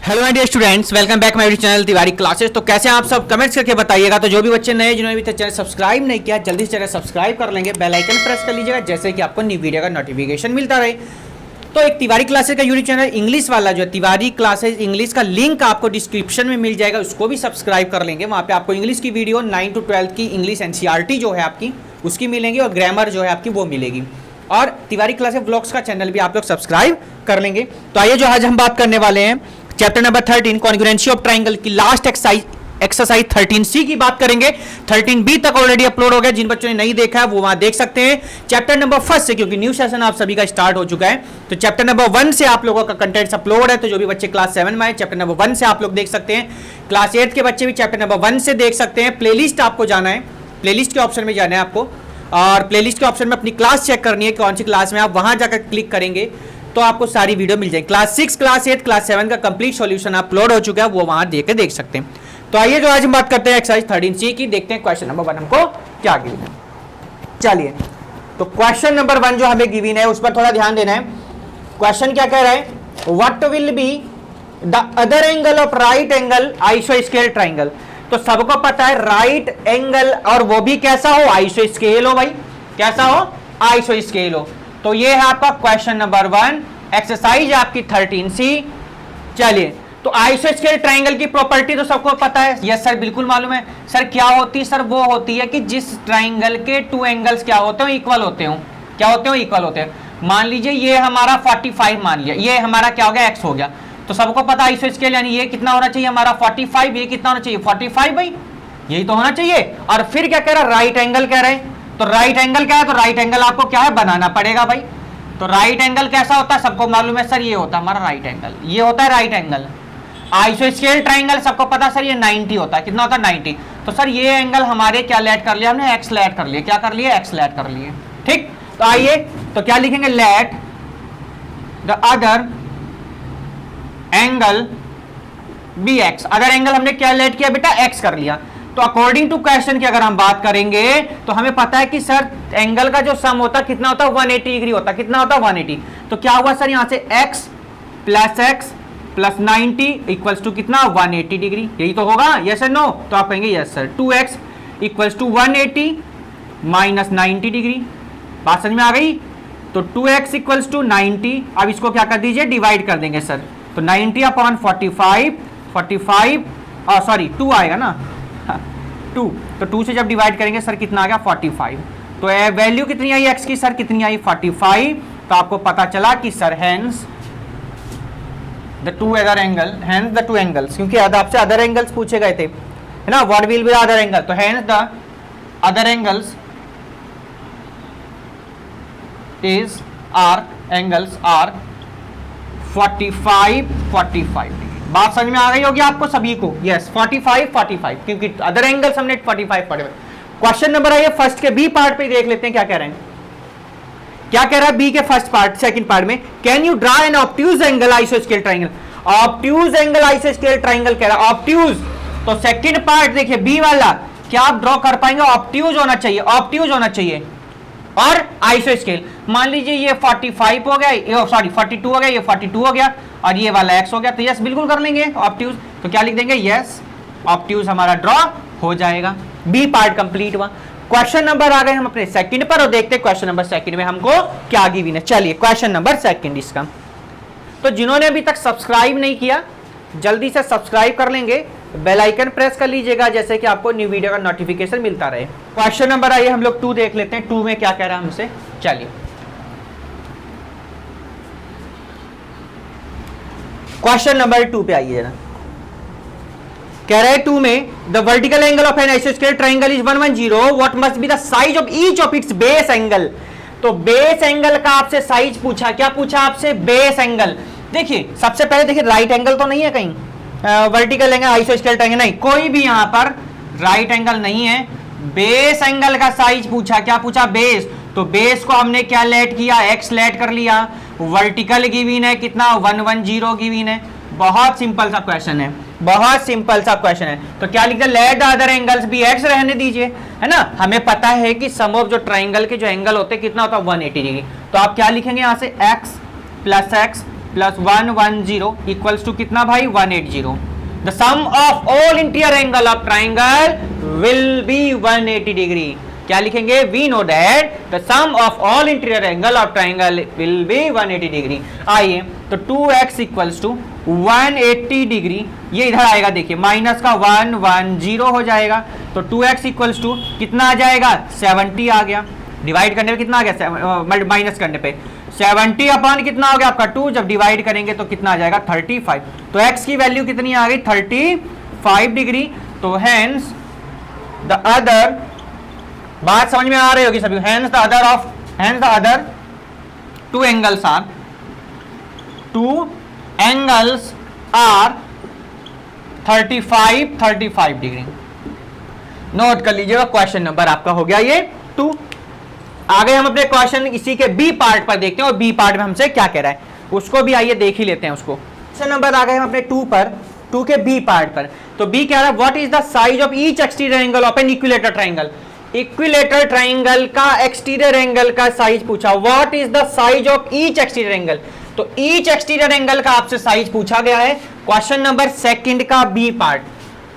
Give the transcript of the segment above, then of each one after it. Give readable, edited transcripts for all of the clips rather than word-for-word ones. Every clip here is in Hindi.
Hello my dear students, welcome back my channel Tiwari classes. तो कैसे हैं आप सब, कमेंट्स करके बताइएगा। तो जो भी बच्चे नए जिन्होंने अभी तक चैनल सब्सक्राइब नहीं किया, जल्दी से चैनल सब्सक्राइब कर लेंगे, बेल आइकन प्रेस कर लीजिएगा, जैसे कि आपको न्यू वीडियो का नोटिफिकेशन मिलता रहे। तो एक तिवारी क्लासेस का यूट्यूब चैनल इंग्लिश वाला जो है तिवारी क्लासेस इंग्लिश का लिंक आपको डिस्क्रिप्शन में मिल जाएगा, उसको भी सब्सक्राइब कर लेंगे। वहाँ पे आपको इंग्लिश की वीडियो 9 to 12 की इंग्लिश एनसीईआरटी जो है आपकी उसकी मिलेंगी और ग्रामर जो है आपकी वो मिलेगी। और तिवारी क्लासेस व्लॉग्स का चैनल भी आप लोग सब्सक्राइब कर लेंगे। तो आइए जो आज हम बात करने वाले हैं chapter number 13 congruency of triangle की लास्ट एक्सरसाइज 13C की बात करेंगे। 13B तक ऑलरेडी अपलोड हो गया, जिन बच्चों ने नहीं देखा है वो वहां देख सकते हैं। चैप्टर नंबर 1 से, क्योंकि न्यू सेशन आप सभी का स्टार्ट हो चुका है, तो चैप्टर नंबर 1 से आप लोगों का कंटेंट अपलोड है। तो जो भी बच्चे क्लास 7 में आए, चैप्टर नंबर 1 से आप लोग देख सकते हैं। क्लास 8 के बच्चे भी चैप्टर नंबर 1 से देख सकते हैं। प्लेलिस्ट आपको जाना है, प्लेलिस्ट के ऑप्शन में जाना है आपको, और प्लेलिस्ट के ऑप्शन में अपनी क्लास चेक करनी है, कौन सी क्लास में आप वहां जाकर क्लिक करेंगे तो आपको सारी वीडियो मिल जाएगी। क्लास 6, क्लास 8, क्लास 7 का कंप्लीट सॉल्यूशन अपलोड हो चुका है, वो वहां देख सकते हैं। तो आइए जो आज हम बात करते हैं एक्सरसाइज 13C की, देखते हैं क्वेश्चन नंबर 1 हमको क्या गिवन है। चलिए, तो क्वेश्चन नंबर 1 जो हमें गिवन है उस पर थोड़ा ध्यान देना है। क्वेश्चन क्या कह रहा है, what will be the other angle of right angle आइसोस्केल ट्राइंगल। तो सबको पता है राइट एंगल, और वो भी कैसा हो, आइसोस्केल हो भाई, कैसा हो, आइसोस्केल हो। तो ये है आपका क्वेश्चन नंबर 1, एक्सरसाइज आपकी 13C। चलिए, तो आइसोस्केल ट्राइंगल की प्रॉपर्टी तो सबको पता है। यस सर, बिल्कुल मालूम है। सर क्या होती है, सर वो होती है कि जिस ट्राइंगल के 2 एंगल्स क्या होते हैं, इक्वल होते हो। क्या होते हो, इक्वल होते हैं। मान लीजिए ये हमारा 45 मान लिया, ये हमारा क्या हो गया, एक्स हो गया। तो सबको पता है आइसोस्केल यानी ये कितना होना चाहिए हमारा 45, ये कितना होना चाहिए 45 भाई, यही तो होना चाहिए। और फिर क्या कह रहा है, राइट एंगल कह रहे हैं। तो राइट एंगल क्या है, तो राइट एंगल आपको क्या है, बनाना पड़ेगा भाई। तो राइट एंगल कैसा होता है, सबको मालूम है सर, ये होता है हमारा राइट एंगल, ये होता है राइट एंगल। आइसोस्केल ट्राइंगल सबको पता सर ये 90 होता है, कितना होता है 90। तो सर ये एंगल हमारे क्या लेट कर लिया हमने, एक्स लेट कर लिया। क्या कर लिए, एक्स लेट कर लिए। ठीक, तो आइए तो क्या लिखेंगे, let the other angle be x. Other angle हमने क्या लेट किया बेटा, एक्स कर लिया। तो अकॉर्डिंग टू क्वेश्चन की अगर हम बात करेंगे तो हमें पता है कि सर एंगल का जो सम होता है कितना होता है, 180 डिग्री होता है। कितना होता है, 180। तो क्या हुआ सर, यहां से x प्लस 90 इक्वल्स टू कितना, 180 डिग्री। यही तो होगा, यस और नो। तो आप कहेंगे yes sir, 2x equals to 180 minus 90 degree. बात समझ में आ गई। तो 2x इक्वल्स टू 90, अब इसको क्या कर दीजिए, डिवाइड कर देंगे सर। तो 90 अपॉन 45 सॉरी 2 आएगा ना, 2। तो 2 से जब डिवाइड करेंगे सर कितना आ गया, 45। तो वैल्यू कितनी आई x की, सर कितनी आई 45। तो आपको पता चला कि sir hence the two other angle, hence the two angles, क्योंकि आपसे अदर एंगल्स पूछे गए थे, है ना, what will be the other angle. तो hence the other angles is angles are 45 degree. बात समझ में आ गई होगी आपको सभी को, यस 45, क्योंकि अदर एंगल्स हमने 45 पढ़े। क्वेश्चन नंबर है फर्स्ट के बी पार्ट पे देख लेते हैं क्या कह रहे हैं। क्या कह रहा है बी के फर्स्ट पार्ट, सेकंड पार्ट में, can you draw an obtuse angle आइसोस्केल ट्राइंगल। ऑब्ट्यूज एंगल आइसोस्केल ट्राइंगल कह रहा है, ऑब्ट्यूज। तो सेकंड पार्ट देखिए बी वाला, क्या आप ड्रॉ कर पाएंगे, ऑब्ट्यूज होना चाहिए, ऑब्ट्यूज होना चाहिए और आइसोस्केल। मान लीजिए ये 45 हो गया, सॉरी 42 हो गया, ये 42 हो गया और ये वाला x हो गया। तो यस बिल्कुल कर लेंगे ऑब्ट्यूज। तो क्या लिख देंगे, यस ऑब्ट्यूज हमारा ड्रॉ हो जाएगा। बी पार्ट कंप्लीट हुआ। क्वेश्चन नंबर आ गए हम अपने सेकंड पर और देखते हैं क्वेश्चन नंबर सेकंड में हमको क्या गिवन है। चलिए क्वेश्चन नंबर सेकंड इसका। तो जिन्होंने अभी तक सब्सक्राइब नहीं किया जल्दी से सब्सक्राइब कर लेंगे, बेल आइकन प्रेस कर लीजिएगा, जैसे कि आपको न्यू वीडियो का नोटिफिकेशन मिलता रहे। क्वेश्चन नंबर आइए हम लोग 2 देख लेते हैं। 2 में क्या कह रहा है हमसे, चलिए क्वेश्चन नंबर 2 पे आइए ना। कह रहे हैं 2 में the vertical angle of an आइसोस्केल triangle is 110, what must be the size of each of its base angle. तो बेस एंगल का आपसे साइज पूछा, क्या पूछा आपसे, बेस एंगल। देखिए सबसे पहले देखिए राइट एंगल तो नहीं है कहीं, वर्टिकल एंगल आइसोस्केल ट्राइंगल नहीं, कोई भी यहां पर राइट एंगल नहीं है। बेस एंगल का साइज पूछा, क्या पूछा, बेस। तो बेस को हमने क्या लेट किया, एक्स लेट कर लिया। वर्टिकल गिवन है कितना, 110 गिवन है। बहुत सिंपल सा क्वेश्चन है, बहुत सिंपल सा क्वेश्चन है। तो क्या लिखते हैं, लेट द अदर एंगल्स भी एक्स रहने दीजिए, है ना। हमें पता है कि सम ऑफ जो ट्राइंगल के जो एंगल होते हैं कितना होता है, 180 डिग्री। तो आप क्या लिखेंगे यहाँ से, x plus x plus 110 equals to कितना भाई 180। The sum of all interior angle of triangle will be 180 degree. क्या लिखेंगे? We know that the sum of all interior angle of triangle will be 180 degree. आइए तो 2x इक्वल्स टू 180 डिग्री, ये इधर आएगा, देखिए माइनस का 110 हो जाएगा, तो 2x इक्वल्स टू कितना आ जाएगा? 70 आ गया। डिवाइड करने पे कितना आ गया? माइनस करने पे 70 अपॉन कितना हो गया आपका 2, जब डिवाइड करेंगे तो कितना आ जाएगा? 35। तो x की वैल्यू कितनी आ गई? 35 डिग्री। तो हेंस द अदर, बात समझ में आ रही होगी सभी, hence the other two angles are 35 degree. Note कर लीजिएगा, क्वेश्चन नंबर आपका हो गया ये 2। आगे हम अपने क्वेश्चन इसी के बी पार्ट पर देखते हैं और बी पार्ट में हमसे क्या कह रहा है उसको भी आइए देख ही लेते हैं उसको। क्वेश्चन नंबर आ गए हम अपने 2 पर, 2 के बी पार्ट पर। तो बी कह रहा है what is the size of each exterior angle of N equilateral triangle. Equilateral triangle का एक्सटीरियर एंगल का साइज पूछा। What is the size of each exterior angle, तो ईच एक्सटीरियर एंगल का आपसे साइज पूछा गया है। क्वेश्चन नंबर सेकंड का बी पार्ट,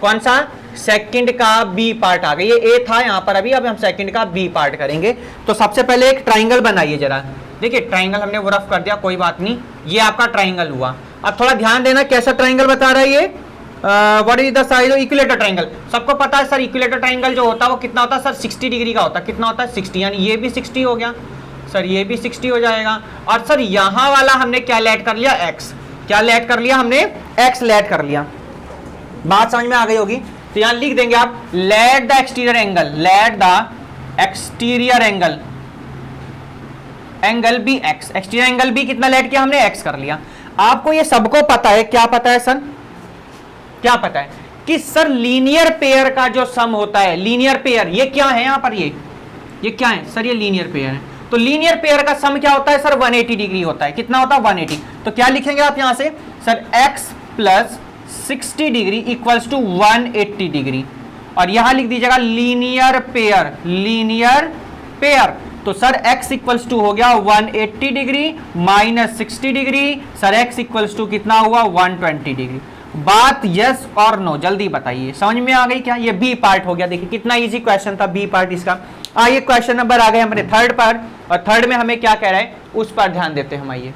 कौन सा? सेकंड का बी पार्ट आ गया। ये ए था यहाँ पर अभी, अब हम सेकंड का बी पार्ट करेंगे। तो सबसे पहले एक ट्राइंगल बनाइए जरा। देखिए ट्राइंगल हमने वो रफ कर दिया, कोई बात नहीं, ये आपका ट्राइंगल हुआ। अब थोड़ा ध्यान देना कैसा ट्राइंगल बता रहा है ये। What is the size of equilateral triangle. सबको पता है सर इक्विलेटर ट्राइंगल जो होता है वो कितना होता है सर? 60 डिग्री का होता है। कितना होता है? 60, यानी ये भी 60 हो गया सर, ये भी 60 हो जाएगा। और सर यहाँ वाला हमने क्या लेट कर लिया? x। क्या लेट कर लिया हमने? x लेट कर लिया। बात समझ में आ गई होगी। तो यहाँ लिख देंगे आप let the exterior angle, let the exterior angle be x। Exterior angle B कितना लेट किया हमने? x कर लिया। आपको ये सबको पता है, क्या पता है सर? क्या पता है कि सर लीनियर पेयर का जो सम होता है, लीनियर पेयर, ये क्या है यहाँ पर? ये क्या है सर? ये लीनियर पेयर है। तो लीनियर पेयर का सम क्या होता है सर? 180 डिग्री होता है। कितना होता है? 180। तो क्या लिखेंगे आप यहां से sir? x plus 60 degree equals to 180 degree, और यहां लिख दीजिएगा लीनियर पेयर, लीनियर पेयर। तो सर x इक्वल्स टू हो गया 180 degree minus 60 degree, sir x equals to कितना हुआ? 120 डिग्री। बात यस और नो जल्दी बताइए, समझ में आ गई क्या? ये बी पार्ट हो गया। देखिए कितना इजी क्वेश्चन था बी पार्ट इसका। आइए क्वेश्चन नंबर आ गए हमारे थर्ड पर, और थर्ड में हमें क्या कह रहा है उस पर ध्यान देते हैं हम। आइए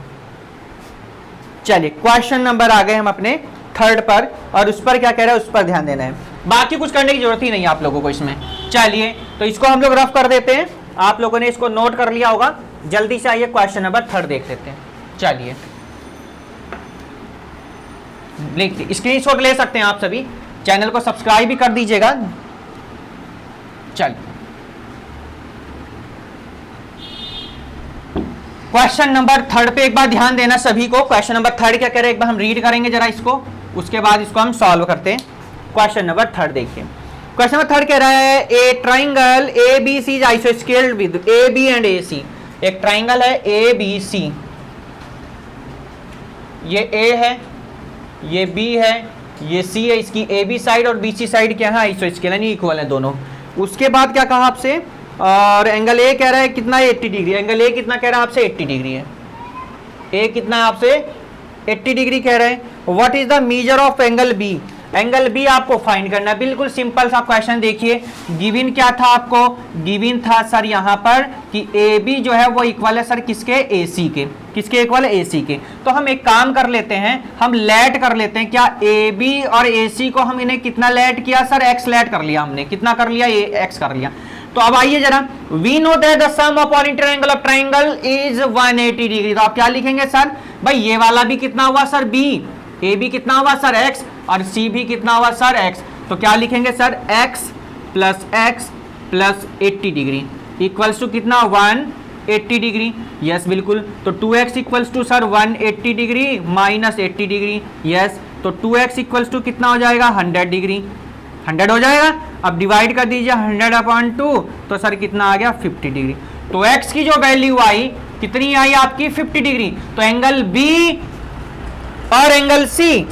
चलिए क्वेश्चन नंबर आ गए हम अपने थर्ड पर, और उस पर क्या कह रहा है उस पर ध्यान देना है। बाकी कुछ करने की जरूरत ही नहीं है आप लोगों को इसमें। चलिए तो इसको हम लोग रफ कर देते हैं, आप लोगों ने इसको नोट कर लिया होगा। जल्दी से आइए क्वेश्चन नंबर थर्ड देख लेते हैं। चलिए स्क्रीनशॉट ले सकते हैं आप सभी, चैनल को सब्सक्राइब भी कर दीजिएगा। चलिए क्वेश्चन नंबर थर्ड पे एक बार ध्यान देना सभी को। क्वेश्चन नंबर थर्ड क्या कह रहे हैं एक बार हम रीड करेंगे जरा इसको, उसके बाद इसको हम सॉल्व करते हैं। क्वेश्चन नंबर थर्ड देखिए। क्वेश्चन नंबर थर्ड कह रहा है a triangle A B C is isosceles with A B and A C. एक ट्राइंगल है ए बी सी, ये ए है, ये बी है, ये सी है, इसकी ए बी साइड और बी सी साइड क्या है? आइसोस्केल यानी इक्वल है दोनों। उसके बाद क्या कहा आपसे, और एंगल ए कह रहा है कितना? 80 डिग्री। एंगल ए कितना कह रहा है आपसे? 80 डिग्री है। ए कितना है आपसे? 80 डिग्री कह रहे हैं। What is the measure of angle B. Angle B आपको फाइंड करना है। बिल्कुल सिंपल सा क्वेश्चन देखिए, गिवन क्या था आपको? गिवन था सर यहाँ पर कि ए बी जो है वो इक्वल है सर किसके? ए सी के। किसके इक्वल है? ए सी के। तो हम एक काम कर लेते हैं, हम लेट कर लेते हैं। क्या ए बी और ए सी को हम इन्हें कितना लेट किया सर? एक्स लेट कर लिया हमने। कितना कर लिया? एक्स कर लिया। तो अब आइए जरा, we know that the sum of all interior angle of triangle is 180 degree. तो आप क्या लिखेंगे सर? भाई ये वाला भी कितना हुआ सर? बी। ए बी कितना हुआ सर? एक्स, और सी भी कितना हुआ सर? एक्स। तो क्या लिखेंगे sir? X plus 80 degree equals to कितना? 180 डिग्री। यस बिल्कुल। तो 2x equals to sir 180 degree minus 80 degree. Yes, तो 2x इक्वल्स टू कितना हो जाएगा? 100 डिग्री। 100 हो जाएगा। अब डिवाइड कर दीजिए 100/2, तो सर कितना आ गया? 50 डिग्री। तो x की जो वैल्यू आई कितनी आई आपकी? 50 डिग्री। तो एंगल B और एंगल C,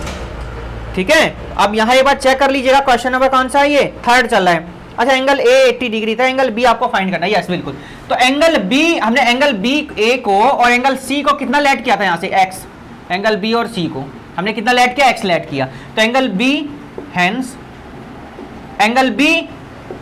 ठीक है। अब यहाँ एक बार चेक कर लीजिएगा, क्वेश्चन नंबर कौन सा है? ये थर्ड चल रहा है। अच्छा, एंगल A 80 डिग्री था, एंगल B आपको फाइंड करना है। यस बिल्कुल। तो एंगल B, हमने एंगल B A को और एंगल C को कितना लेट किया था यहाँ से? x। एंगल बी और सी को हमने कितना लेट किया, एक्स लेट किया, तो angle B hence angle B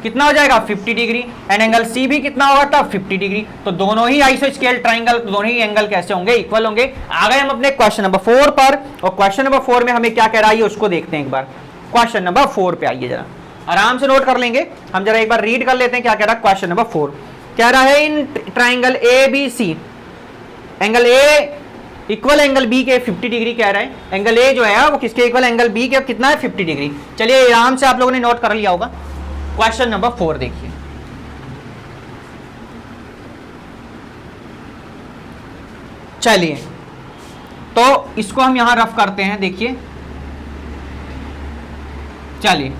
कितना हो जाएगा 50 डिग्री एंड एंगल सी भी कितना होगा तब 50 डिग्री। तो दोनों ही आइसोस्केल ट्राइंगल, दोनों ही एंगल कैसे होंगे, इक्वल होंगे। आ गए हम अपने क्वेश्चन नंबर 4 पर, और क्वेश्चन नंबर 4 में हमें क्या कह रहा है उसको देखते हैं एक बार। क्वेश्चन नंबर 4 पे आइए, जरा आराम से नोट कर लेंगे हम, जरा एक बार रीड कर लेते हैं क्या कह रहा है। क्वेश्चन नंबर 4 कह रहा है in triangle A B C, angle A equal angle B के 50 डिग्री कह रहा है। एंगल ए जो है वो किसके इक्वल, एंगल बी के कितना है 50 डिग्री। चलिए आराम से आप लोगों ने नोट कर लिया होगा। क्वेश्चन नंबर 4 देखिए, चलिए तो इसको हम यहां रफ करते हैं। देखिए चलिए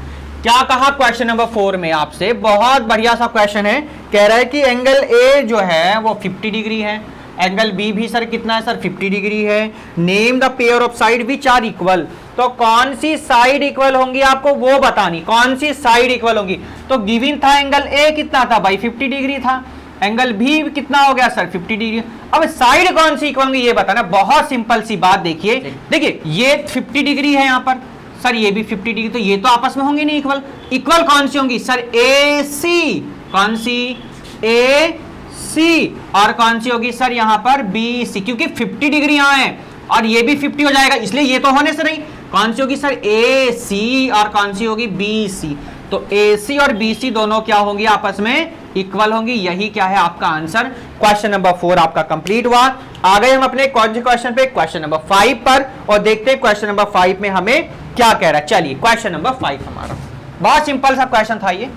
क्या कहा क्वेश्चन नंबर 4 में आपसे, बहुत बढ़िया सा क्वेश्चन है। कह रहा है कि एंगल ए जो है वो 50 डिग्री है, एंगल बी भी सर कितना है सर 50 डिग्री है। Name the pair of side which are equal, तो कौन सी साइड इक्वल होंगी आपको वो बतानी, कौन सी साइड इक्वल होंगी। तो गिवन था एंगल ए कितना था भाई 50 डिग्री था, एंगल बी कितना हो गया सर 50 डिग्री। अब साइड कौन सी इक्वल होंगी ये बताना, बहुत सिंपल सी बात। देखिए देखिए ये 50 डिग्री है यहाँ पर सर, ये भी 50 डिग्री, तो ये तो आपस में होंगी नहीं इक्वल। इक्वल कौन सी होंगी सर, ए सी, कौन सी ए सी, और कौन सी होगी सर यहाँ पर बी सी, क्योंकि 50 डिग्री यहाँ है और ये भी 50 हो जाएगा, इसलिए ये तो होने से नहीं। कौन सी होगी सर ए सी, और कौन सी होगी बी सी। तो ए सी और बी सी दोनों क्या होंगी आपस में इक्वल होंगी। यही क्या है आपका आंसर। क्वेश्चन नंबर 4 आपका कंप्लीट हुआ। आ गए हम अपने क्वेश्चन पे, क्वेश्चन नंबर 5 पर, और देखते हैं क्वेश्चन नंबर 5 में हमें क्या कह रहा है। चलिए क्वेश्चन नंबर 5 हमारा बहुत सिंपल सा क्वेश्चन था ये।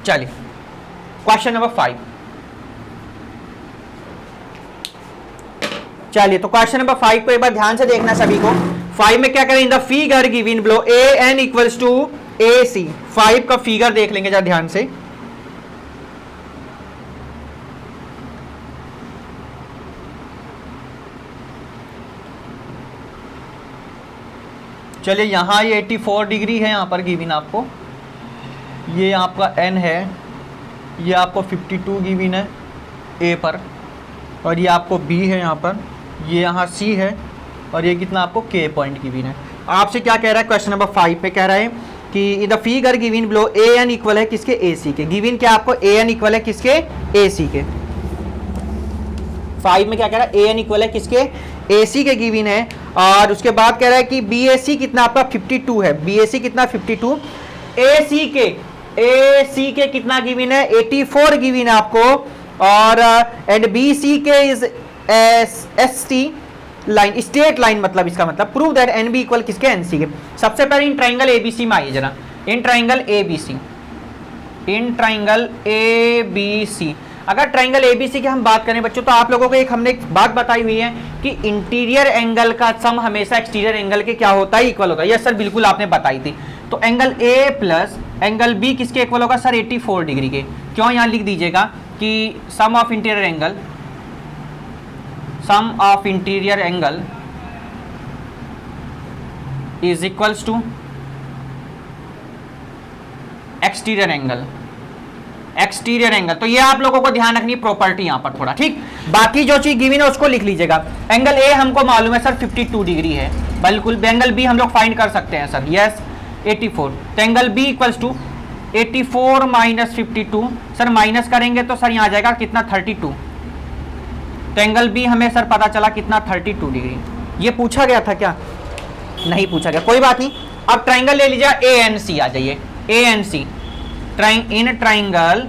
चलिए क्वेश्चन नंबर 5, चलिए तो क्वेश्चन नंबर 5 को एक बार ध्यान से देखना सभी को। 5 में क्या करें, in the figure given below A N equals to A C. 5 का फिगर देख लेंगे जरा ध्यान से। चलिए यहाँ ये 84 डिग्री है यहाँ पर गिवन आपको, ये आपका n है, ये आपको 52 गिवन है a पर, और ये आपको b है यहाँ पर, ये यहाँ c है, और ये कितना आपको k पॉइंट गिवन है। आपसे क्या कह रहा है क्वेश्चन नंबर 5 पे, कह रहा है कि the figure given below A N equal है किसके, ए सी के। गिवन क्या आपको ए एन इक्वल है किसके, ए सी के। 5 में क्या कह रहा है ए एन इक्वल है किसके, ए सी के गिवन है। और उसके बाद कह रहा है कि बी ए सी कितना आपका 52 है, बी ए सी कितना 52, ए सी के कितना गिवन है 84 गिवन है आपको, और एंड बी सी के is S T line, straight line, मतलब इसका मतलब prove that N B equal किसके, एन सी के। सबसे पहले इन ट्राइंगल एबीसी में आइए जरा, in triangle ABC, in triangle ABC. अगर ट्राइंगल एबीसी की हम बात करें बच्चों, तो आप लोगों को एक हमने बात बताई हुई है कि इंटीरियर एंगल का सम हमेशा एक्सटीरियर एंगल के क्या होता है, इक्वल होता है। यस सर बिल्कुल आपने बताई थी। तो angle A plus angle B किसके इक्वल होगा सर 84 डिग्री के। क्यों, यहाँ लिख दीजिएगा कि sum of interior angle, sum of interior angle is equals to exterior angle, exterior angle. तो ये आप लोगों को ध्यान रखनी प्रॉपर्टी यहाँ पर थोड़ा, ठीक। बाकी जो चीज गिवन है उसको लिख लीजिएगा। एंगल ए हमको मालूम है सर 52 डिग्री है, बिल्कुल। एंगल बी हम लोग फाइंड कर सकते हैं सर, यस 84। तो angle B equals to 84 minus 52, sir minus करेंगे तो सर यहाँ आ जाएगा कितना 32। तो एंगल बी हमें सर पता चला कितना 32 डिग्री। ये पूछा गया था क्या, नहीं पूछा गया, कोई बात नहीं। अब ट्राइंगल ले लीजिए ए एन सी, आ जाइए A N C, in triangle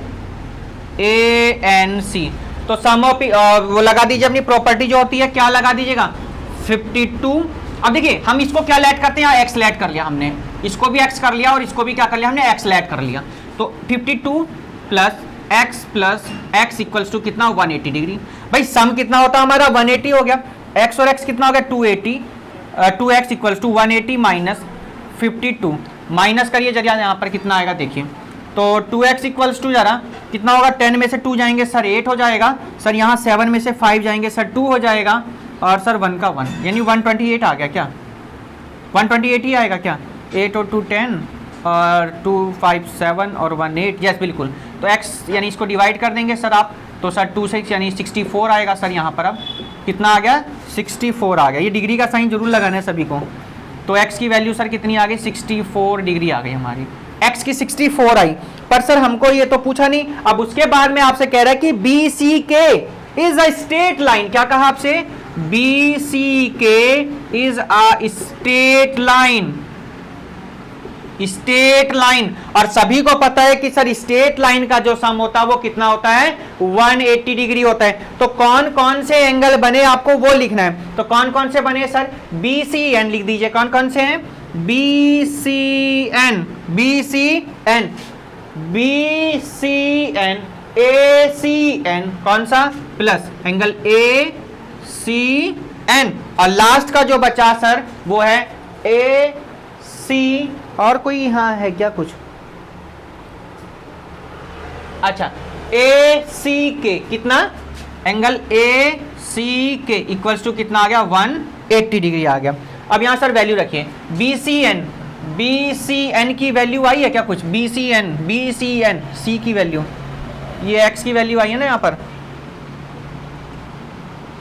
A N C. तो सम ऑफ वो लगा दीजिए अपनी प्रॉपर्टी जो होती है, क्या लगा दीजिएगा 52। अब देखिए हम इसको क्या लेट करते हैं, एक्स लेट कर लिया हमने, इसको भी एक्स कर लिया और इसको भी क्या कर लिया हमने, एक्स लेट कर लिया। तो 52 प्लस एक्स इक्वल्स टू कितना 180 डिग्री। भाई सम कितना होता है हमारा 180 हो गया, एक्स और एक्स कितना हो गया 280, 2x equals to 180 minus 52, minus करिए जरिया यहाँ पर कितना आएगा देखिए। तो 2x इक्वल्स टू जरा कितना होगा, 10 में से 2 जाएंगे सर 8 हो जाएगा, सर यहाँ 7 में से 5 जाएंगे सर 2 हो जाएगा, और सर 1 का 1 यानी 128 आ गया क्या, 128 ही आएगा क्या, 8 और 2 10 और 2 5 7 और 1 8, यस बिल्कुल। तो x यानी इसको डिवाइड कर देंगे सर आप, तो सर 2 6 यानी 64 आएगा सर यहाँ पर। अब कितना आ गया 64 आ गया। ये डिग्री का साइन जरूर लगाना है सभी को। तो x की वैल्यू सर कितनी आ गई 64 डिग्री आ गई हमारी, x की 64 आई। पर सर हमको ये तो पूछा नहीं। अब उसके बाद में आपसे कह रहा है कि BCK is a straight line. क्या कहा आपसे? BCK is a straight line, straight line. और सभी को पता है कि सर स्ट्रेट लाइन का जो सम होता है वो कितना होता है 180 डिग्री होता है। तो कौन कौन से एंगल बने आपको वो लिखना है। तो कौन कौन से बने सर? BCN लिख दीजिए। कौन कौन से हैं? BCN, BCN, BCN, ACN, कौन सा? Plus angle ACN। और लास्ट का जो बचा सर वो है AC। और कोई यहां है क्या कुछ? अच्छा, ACK कितना? एंगल ACK इक्वल्स टू कितना आ गया 180 डिग्री आ गया। अब यहां सर वैल्यू रखिए BCN, BCN की वैल्यू आई है क्या कुछ? BCN, BCN, C की वैल्यू, ये x की वैल्यू आई है ना यहाँ पर।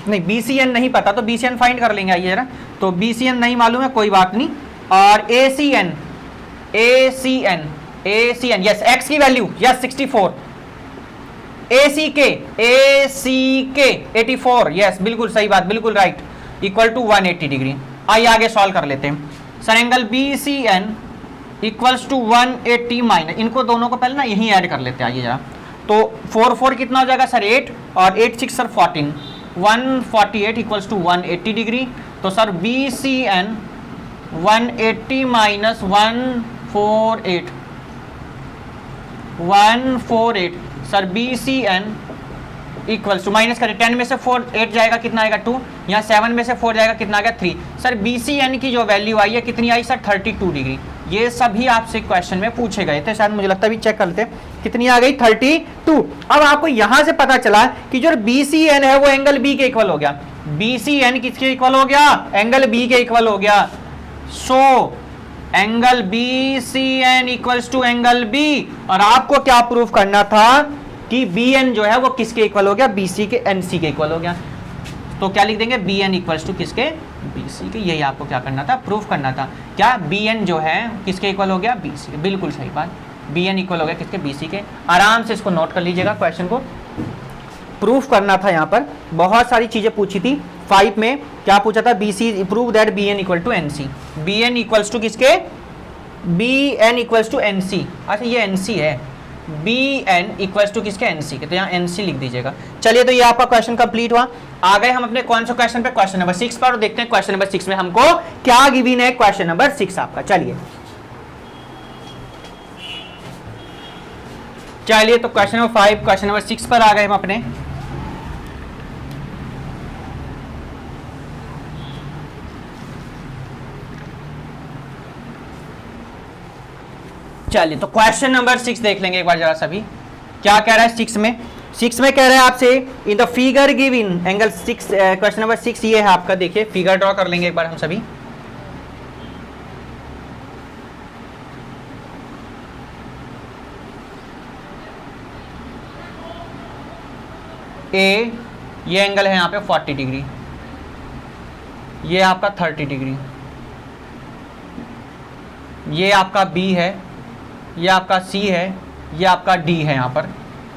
नहीं BCN नहीं पता तो BCN फाइंड कर लेंगे। आइए जरा, तो BCN नहीं मालूम है कोई बात नहीं। और ACN, ACN, ACN yes x की value yes 64। ACK, ACK 84 yes बिल्कुल सही बात, बिल्कुल राइट, इक्वल टू 180 डिग्री। आइए आगे सॉल्व कर लेते हैं। Sir angle BCN equals to 180 minus, इनको दोनों को पहले ना यहीं ऐड कर लेते हैं। आइए जरा, तो 4 कितना हो जाएगा सर 8 और 8 6 सर 14, 148 इक्वल्स टू 180 डिग्री। तो sir BCN 180 minus 148, 148 sir BCN equals to, minus करें 10 में से 4 8 जाएगा कितना आएगा 2, यहाँ 7 में से 4 जाएगा कितना आएगा 3। सर BCN की जो वैल्यू आई है कितनी आई सर 32 डिग्री। ये सभी आपसे क्वेश्चन में पूछे गए थे, शायद मुझे लगता है भी चेक कर लेते हैं कितनी आ गई 32। अब आपको यहां से पता चला कि जो BCN है वो एंगल B के इक्वल हो गया। BCN किसके इक्वल हो गया? एंगल B के इक्वल हो गया। So angle BCN equals to angle B। और आपको क्या प्रूफ करना था कि BN जो है वो किसके इक्वल हो गया? BC के NC के इक्वल हो गया। तो क्या लिख देंगे? BN इक्वल्स टू किसके? BC के। यही आपको क्या करना था? प्रूफ करना था। क्या BN जो है किसके इक्वल हो गया? BC के। बिल्कुल सही बात, BN इक्वल हो गया किसके? BC के। आराम से इसको नोट कर लीजिएगा, क्वेश्चन को प्रूफ करना था। यहाँ पर बहुत सारी चीजें पूछी थी। 5 में क्या पूछा था? BC prove that BN equal to NC। BN equals to किसके? BN equals to NC। अच्छा ये NC है, BN इक्वल्स टू किसके? NC के। तो यहाँ NC लिख दीजिएगा। चलिए, तो ये आपका क्वेश्चन कंप्लीट हुआ। आ गए हम अपने कौन से क्वेश्चन पे? क्वेश्चन नंबर 6 पर। और देखते हैं क्वेश्चन नंबर 6 में हमको क्या गिवन है। क्वेश्चन नंबर 6 आपका, चलिए तो क्वेश्चन नंबर 5 क्वेश्चन नंबर 6 पर आ गए हम अपने। चलिए, तो क्वेश्चन नंबर 6 देख लेंगे एक बार जरा सभी। क्या कह रहा है 6 में? 6 में कह रहा है आपसे इन the figure given angle 6। Question number 6 ये है आपका। देखिए फिगर ड्रॉ कर लेंगे एक बार हम सभी। ए ये एंगल है यहाँ पे 40 डिग्री, ये आपका 30 डिग्री, ये आपका B है, ये आपका C है, ये आपका D है यहाँ पर,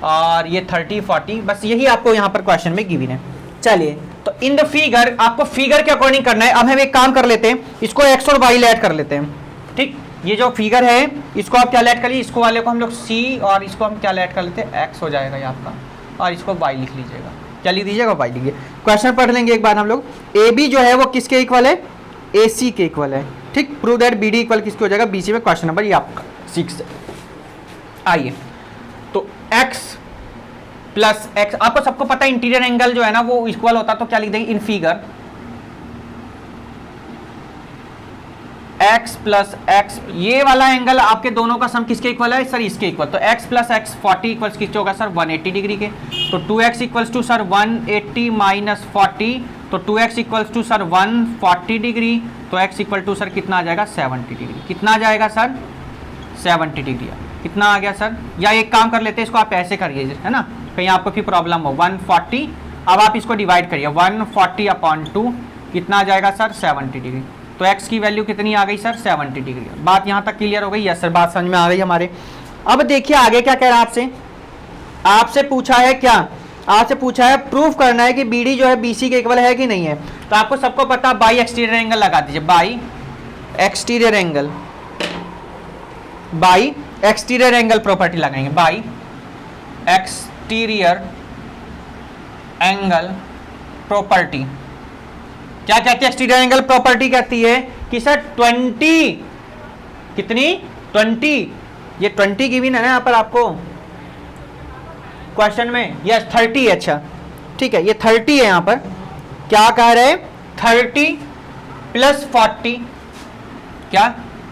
और ये 30 40, बस यही आपको यहाँ पर क्वेश्चन में गिवन है। चलिए, तो इन द फिगर आपको फिगर के अकॉर्डिंग करना है। अब हम एक काम कर लेते हैं, इसको x और y लेट कर लेते हैं। ठीक, ये जो फिगर है इसको आप क्या लेट करिए? इसको वाले को हम लोग C और इसको हम क्या लेट कर लेते हैं? x हो जाएगा ये आपका, और इसको y लिख लीजिएगा। क्या लिख दीजिएगा? y लिखिए। क्वेश्चन पढ़ लेंगे एक बार हम लोग। AB जो है वो किसके इक्वल है? AC के इक्वल है। ठीक, प्रूव दैट BD इक्वल किसके हो जाएगा? BC में। क्वेश्चन नंबर ये आपका 6। आइए, तो x प्लस x, आपको सबको पता है इंटीरियर एंगल जो है ना वो इक्वल होता, तो क्या लिख देंगे in figure? x plus x, ये वाला एंगल आपके दोनों का सम किसके इक्वल है सर? इसके इक्वल। तो x प्लस x 40 इक्वल्स किसके होगा सर? 180 डिग्री के। तो 2x equals to sir 180 minus 40, तो 2x equals to sir 140 degree. तो x इक्वल टू सर कितना आ जाएगा? 70 डिग्री। कितना आ जाएगा सर? 70 डिग्री। कितना आ गया सर? या एक काम कर लेते हैं, इसको आप ऐसे करिए, है ना, कहीं आपको फिर प्रॉब्लम हो। 140 अब आप इसको डिवाइड करिए 140/2 कितना आ जाएगा सर 70 डिग्री। तो x की वैल्यू कितनी आ गई सर 70 डिग्री। बात यहाँ तक क्लियर हो गई? यस सर, बात समझ में आ गई हमारे। अब देखिए आगे क्या कह रहा है आपसे। आपसे पूछा है क्या, आपसे पूछा है प्रूफ करना है कि BD जो है BC के इक्वल है कि नहीं है। तो आपको सबको पता, बाई एक्सटीरियर एंगल लगा दीजिए, by exterior angle, by exterior angle property लगाएंगे, बाई एक्सटीरियर एंगल प्रॉपर्टी। क्या कहती है एक्सटीरियर एंगल प्रॉपर्टी? कहती है कि सर 20, कितनी 20, ये 20 गिवन है ना यहाँ पर आपको क्वेश्चन में, यस 30 है। अच्छा ठीक है, ये 30 है यहाँ पर। क्या कह रहे हैं 30 + 40, क्या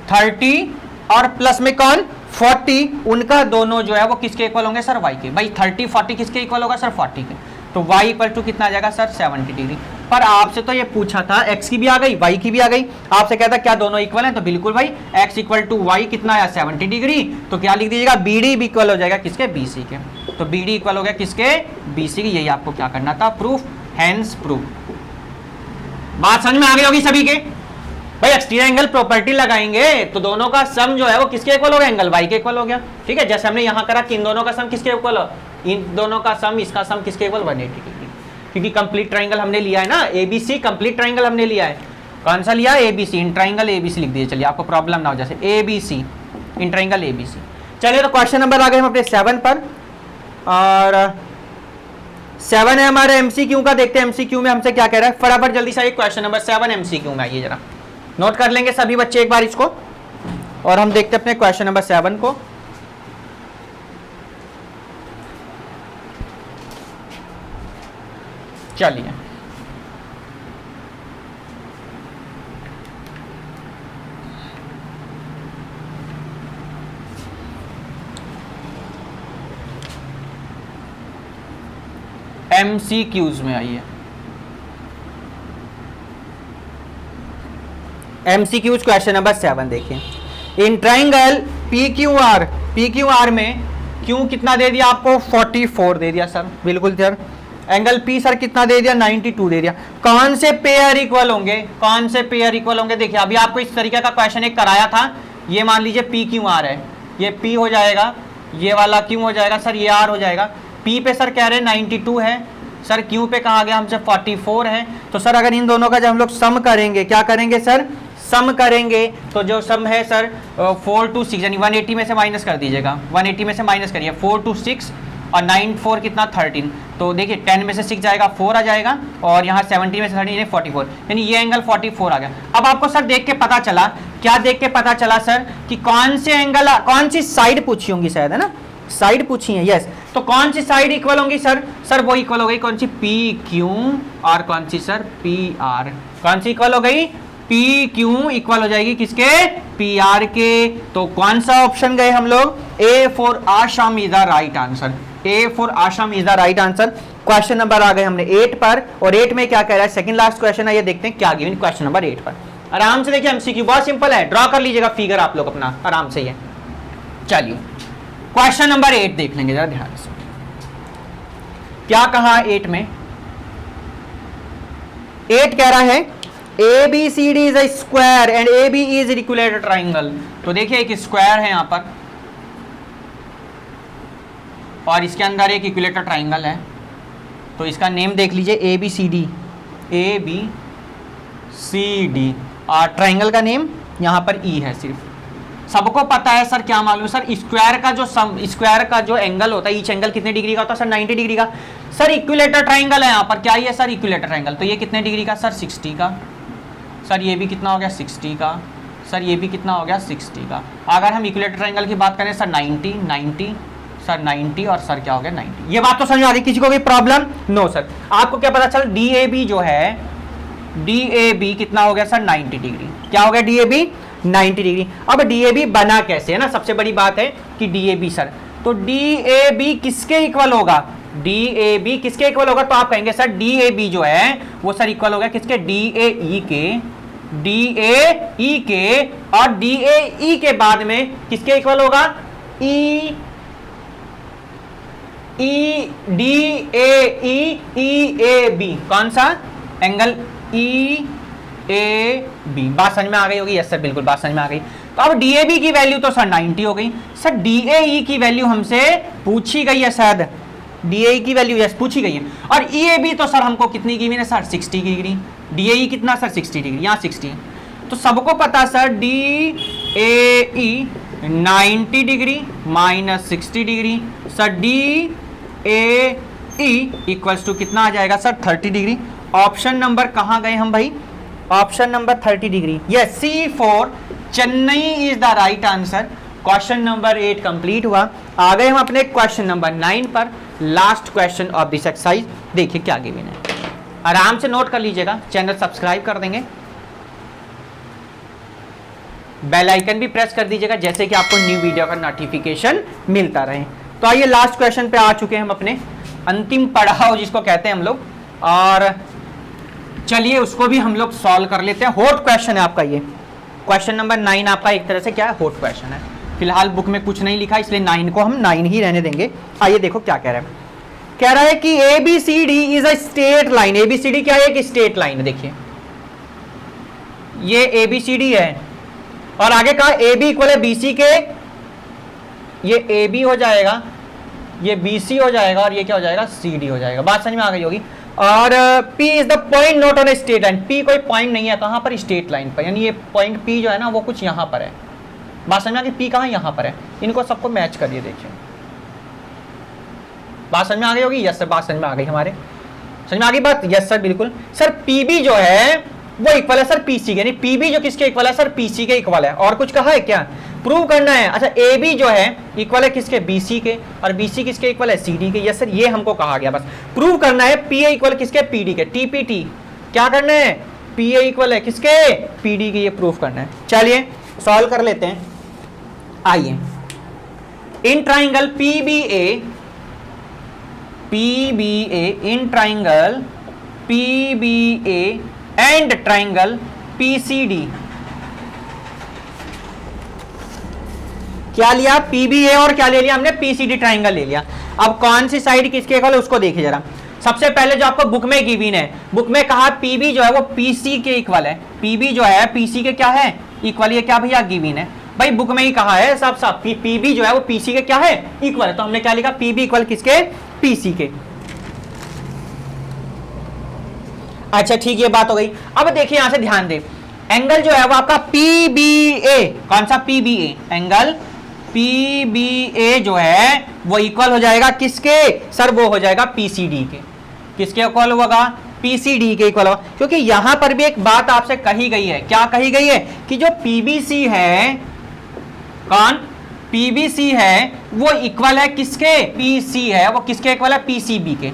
30 और प्लस में कौन 40, उनका दोनों जो है वो किसके इक्वल होंगे सर y के। भाई 30 40 किसके इक्वल होगा सर 40 के। तो y = कितना आ जाएगा सर 70 डिग्री। पर आपसे तो ये पूछा था x की भी आ गई y की भी आ गई, आपसे कहता क्या दोनों इक्वल हैं? तो बिल्कुल भाई, x = y कितना आया 70 डिग्री। तो क्या लिख दीजिएगा BD भी इक्वल हो जाएगा किसके BC के। तो BD इक्वल हो गया किसके BC की। यही आपको क्या करना था, प्रूफ, हैंस प्रूफ। बात समझ में आ गई होगी सभी के। भाई एक्सटीरियर एंगल प्रॉपर्टी लगाएंगे तो दोनों का सम जो है वो किसके इक्वल हो गया, एंगल y के इक्वल हो गया। ठीक है, जैसे हमने यहां करा कि इन दोनों का सम किसके इक्वल हो, इन दोनों का सम, इसका सम किसके इक्वल 180 डिग्री। क्योंकि कंप्लीट ट्रायंगल हमने लिया है ना, ABC कंप्लीट ट्रायंगल हमने लिया है। कौन सा लिया? ABC, इन ट्रायंगल ABC लिख दीजिए, चलिए आपको प्रॉब्लम ना हो, जैसे ABC, इन ट्रायंगल ABC। चलिए तो क्वेश्चन नंबर आ गए हम अपने 7 पर, और 7 है हमारे MCQ का। देखते हैं MCQ में हमसे क्या कह रहा है। फटाफट जल्दी से क्वेश्चन नंबर 7 MCQ में आइए, जरा नोट कर लेंगे सभी बच्चे एक बार इसको, और हम देखते हैं अपने क्वेश्चन नंबर 7 को। चलिए MCQs में आइए। MCQs क्वेश्चन नंबर 7 देखिए। इन ट्राइंगल PQR में Q कितना दे दिया आपको 44 दे दिया सर, बिल्कुल सर। एंगल P सर कितना दे दिया 92 दे दिया। कौन से पेयर इक्वल होंगे, कौन से पेयर इक्वल होंगे? देखिए अभी आपको इस तरीके का क्वेश्चन एक कराया था। ये मान लीजिए PQR है, ये P हो जाएगा, ये वाला Q हो जाएगा सर, ये R हो जाएगा। P पे सर कह रहे हैं 92 है सर, Q पे कहा गया हमसे 44 है। तो सर अगर इन दोनों का जब हम लोग सम करेंगे, क्या करेंगे सर, सम करेंगे, तो जो सम है सर 4 to 6, यानी 180 में से माइनस कर दीजिएगा, 180 में से माइनस करिए, 4 to 6 और 9 4 कितना 13। तो देखिए 10 में से 6 जाएगा, 4 आ जाएगा, और यहाँ 70 में से 13 44, यानी ये एंगल 44 आ गया। अब आपको सर देख के पता चला, क्या देख के पता चला सर, कि कौन से एंगल, कौन सी साइड पूछी होंगी शायद, है ना, साइड पूछी है, यस। तो कौन सी साइड इक्वल होंगी सर, सर वो इक्वल हो गई कौन सी, PQ, और कौन सी सर PR। कौन सी इक्वल हो गई, PQ इक्वल हो जाएगी किसके, PR के। तो कौन सा ऑप्शन गए हम लोग, A for Assam is the right answer, A for Assam is the right answer. Question number आ गए हमने 8 पर, और 8 में क्या कह रहा है, सेकंड लास्ट क्वेश्चन है, ये देखते हैं क्या गिवन क्वेश्चन नंबर 8 पर। आराम से देखिए MCQ बहुत सिंपल है, ड्रॉ कर लीजिएगा फिगर आप लोग अपना आराम से। ये चलिए क्वेश्चन नंबर 8 देख लेंगे जरा ध्यान से। क्या कहा 8 में, 8 कह रहा है ABCD is a square and AB is equilateral triangle. तो देखिए एक स्क्वायर है यहां पर, और इसके अंदर एक इक्विलेटरल ट्राइंगल है। तो इसका नेम देख लीजिए ABCD, और ट्राइंगल का नेम यहां पर E है सिर्फ। सबको पता है सर, क्या मालूम सर, स्क्वायर का जो स्क्वायर का जो एंगल होता है, ईच एंगल कितने डिग्री का होता है सर, 90 डिग्री का। सर इक्विलेटरल ट्राइंगल है यहाँ पर, क्या ये सर इक्विलेटरल ट्राइंगल, तो ये कितने डिग्री का सर 60 का। सर ये भी कितना हो गया 60 का, सर ये भी कितना हो गया 60 का। अगर हम इक्विलेटरल ट्राइंगल की बात करें सर 90 सर 90, और सर क्या हो गया 90। ये बात तो समझ में आ रही, किसी को कोई प्रॉब्लम? No sir. आपको क्या पता चल, DAB जो है, DAB कितना हो गया सर 90 डिग्री। क्या हो गया DAB 90 डिग्री। अब DAB बना कैसे, है ना, सबसे बड़ी बात है कि DAB सर, तो DAB किसके इक्वल होगा, DAB किसके इक्वल होगा, तो आप कहेंगे सर DAB जो है वो सर इक्वल होगा किसके, DAE के, और DAE के बाद में किसके इक्वल होगा, E D A E A B, कौन सा एंगल ई ए बी। बात समझ में आ गई होगी? यस सर बिल्कुल बात समझ में आ गई। तो अब डी ए बी की वैल्यू तो सर 90 हो गई। सर डी ए ई की वैल्यू हमसे पूछी गई है, शायद डी ए ई की वैल्यू यस पूछी गई है। और ई ए बी तो सर हमको कितनी की है sir 60 degree. D A E कितना सर 60 डिग्री, यहाँ 60। तो सबको पता sir D A E 90 degree minus 60 degree, sir D A E equals to कितना आ जाएगा सर 30 डिग्री। ऑप्शन नंबर कहाँ गए हम भाई? Option number 30 degree. Yes C4 Chennai is the right answer. Question number 8 complete हुआ। आ गए हम अपने क्वेश्चन नंबर 9 पर, last question of this exercise. देखिए क्या गिवन है, आराम से नोट कर लीजिएगा, चैनल सब्सक्राइब कर देंगे, बेल आइकन भी प्रेस कर दीजिएगा जैसे कि आपको न्यू वीडियो का नोटिफिकेशन मिलता रहे। तो आइए लास्ट क्वेश्चन पे आ चुके हैं हम, अपने अंतिम पड़ाव जिसको कहते हैं हम लोग, और चलिए उसको भी हम लोग सॉल्व कर लेते हैं। हॉट क्वेश्चन है आपका ये, क्वेश्चन नंबर 9 आपका एक तरह से क्या है, हॉट क्वेश्चन है। फिलहाल बुक में कुछ नहीं लिखा इसलिए 9 को हम 9 ही रहने देंगे। आइए देखो क्या कह रहा है। कह रहा है कि A B C D is a straight line. A B C D क्या है? एक स्ट्रेट लाइन है। देखिए ये ए बी सी डी है, और आगे कहा ए बी इक्वल है बी सी के, ये ए बी हो जाएगा, ये बी सी हो जाएगा, और ये क्या हो जाएगा सी डी हो जाएगा। बात समझ में आ गई होगी। और P is the point not on a straight line. P कोई पॉइंट नहीं है कहां पर? स्ट्रेट लाइन पर, यानी ये पॉइंट P जो है ना वो कुछ यहां पर है। बात समझ में आ गई? P कहां? यहां पर है। इनको सबको मैच करिए, देखिए बात समझ में आ गई होगी। यस सर बात समझ में आ गई, हमारे समझ में आ गई बात। यस सर बिल्कुल। सर PB जो है वो इक्वल है सर PC के, यानी PB जो किसके इक्वल है सर PC के इक्वल है। और कुछ कहा है क्या? प्रूव करना है। अच्छा AB जो है इक्वल है किसके? BC के, और BC किसके इक्वल है? CD के। यस सर ये हमको कहा गया, बस प्रूव करना है। PA इक्वल किसके? PD के। TPT क्या करना है? PA इक्वल है किसके? PD के, ये प्रूव करना है। चलिए सॉल्व कर लेते हैं। आइए, in triangle PBA in triangle PBA and triangle PCD, क्या लिया? PBA और क्या ले लिया हमने? PCD ट्राइंगल ले लिया। अब कौन सी साइड किसके इक्वल है उसको देखिए जरा। सबसे पहले जो आपको बुक में गिवन है, बुक में कहा PB जो है वो PC के इक्वल है। PB जो है PC के क्या है? इक्वल। ये क्या भैया गिवन है भाई, बुक में ही कहा है साफ साफ। PB जो है वो PC के क्या है? इक्वल है। तो हमने क्या लिखा? PB इक्वल किसके? PC के। अच्छा ठीक, ये बात हो गई। अब देखिए यहां से ध्यान दे, एंगल जो है वो आपका PBA, कौन सा? PBA एंगल PBA जो है वो इक्वल हो जाएगा किसके सर? वो हो जाएगा PCD के। किसके इक्वल होगा? PCD के इक्वल होगा। क्योंकि यहां पर भी एक बात आपसे कही गई है। क्या कही गई है? कि जो PBC है, कौन? PBC है वो इक्वल है किसके? PC है वो किसके इक्वल है? PCB के।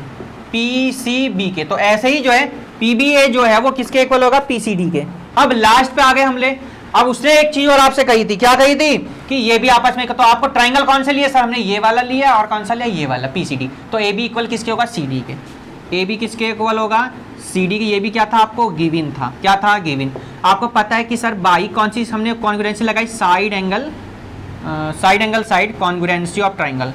PCB के। तो ऐसे ही जो है PBA जो है वो किसके इक्वल होगा? PCD के। अब लास्ट पे आ गए हम ले। अब उसने एक चीज और आपसे कही थी, क्या कही थी? कि ये भी आपस में, तो आपको ट्राइंगल कौन से लिए सर? हमने ये वाला लिया, और कौन सा लिया? ये वाला PCD। तो AB इक्वल किसके होगा? CD के। AB किसके इक्वल होगा? CD के। ये भी क्या था आपको? गिवन था। क्या था? गिवन। आपको पता है कि सर बाई कौन सी हमने कॉन्ग्रुएंसी लगाई? Side angle side congruency of triangle.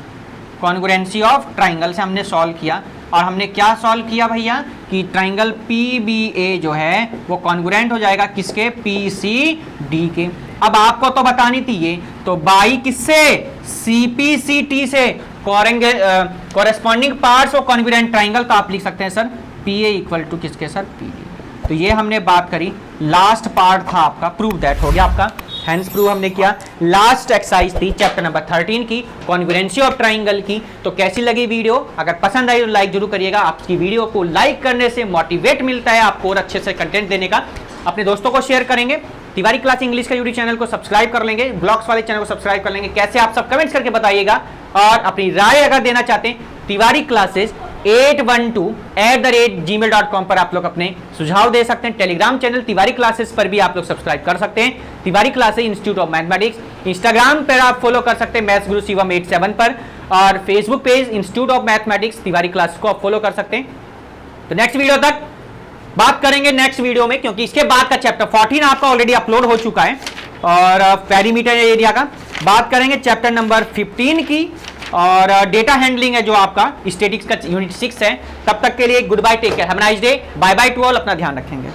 Congruency of triangle से हमने सॉल्व किया। और हमने क्या सॉल्व किया भैया? कि ट्राइंगल PBA जो है वो कॉन्ग्रुएंट हो जाएगा किसके? PCD के। अब आपको तो बतानी थी ये, तो बाई किससे? CPCT से corresponding parts of congruent triangle. तो आप लिख सकते हैं सर PA इक्वल टू किसके सर? PD। तो ये हमने बात करी, लास्ट पार्ट था आपका, प्रूव दैट हो गया आपका। हैंस प्रूव हमने किया। लास्ट एक्सरसाइज थी चैप्टर नंबर 13 की, कॉन्ग्रुएंसी ऑफ ट्राइंगल की। तो कैसी लगी वीडियो? अगर पसंद आई तो लाइक जरूर करिएगा। आपकी वीडियो को लाइक करने से मोटिवेट मिलता है आपको और अच्छे से कंटेंट देने का। अपने दोस्तों को शेयर करेंगे। तिवारी क्लास इंग्लिश का यूट्यूब चैनल को सब्सक्राइब कर लेंगे, ब्लॉग्स वाले चैनल को सब्सक्राइब कर लेंगे। कैसे आप सब कमेंट्स करके बताइएगा। और अपनी राय अगर देना चाहते हैं, तिवारी क्लासेस 812@gmail.com पर आप लोग अपने सुझाव दे सकते हैं। टेलीग्राम चैनल तिवारी क्लासेस पर भी आप लोग सब्सक्राइब कर सकते हैं, Tiwari classes institute of mathematics. Instagram पर आप फॉलो कर सकते हैं मैथ्स गुरु शिवम 87 पर, और Facebook page institute of mathematics Tiwari classes को आप फॉलो कर सकते हैं। तो नेक्स्ट वीडियो तक बात करेंगे नेक्स्ट वीडियो में, क्योंकि इसके बाद का चैप्टर 14 आपका ऑलरेडी अपलोड हो चुका है। और पेरीमीटर एरिया का बात करेंगे चैप्टर नंबर 15 की, और डेटा हैंडलिंग है जो आपका स्टैटिक्स का यूनिट 6 है। तब तक के लिए good bye, take care, have a nice day, bye bye to all, अपना ध्यान रखेंगे।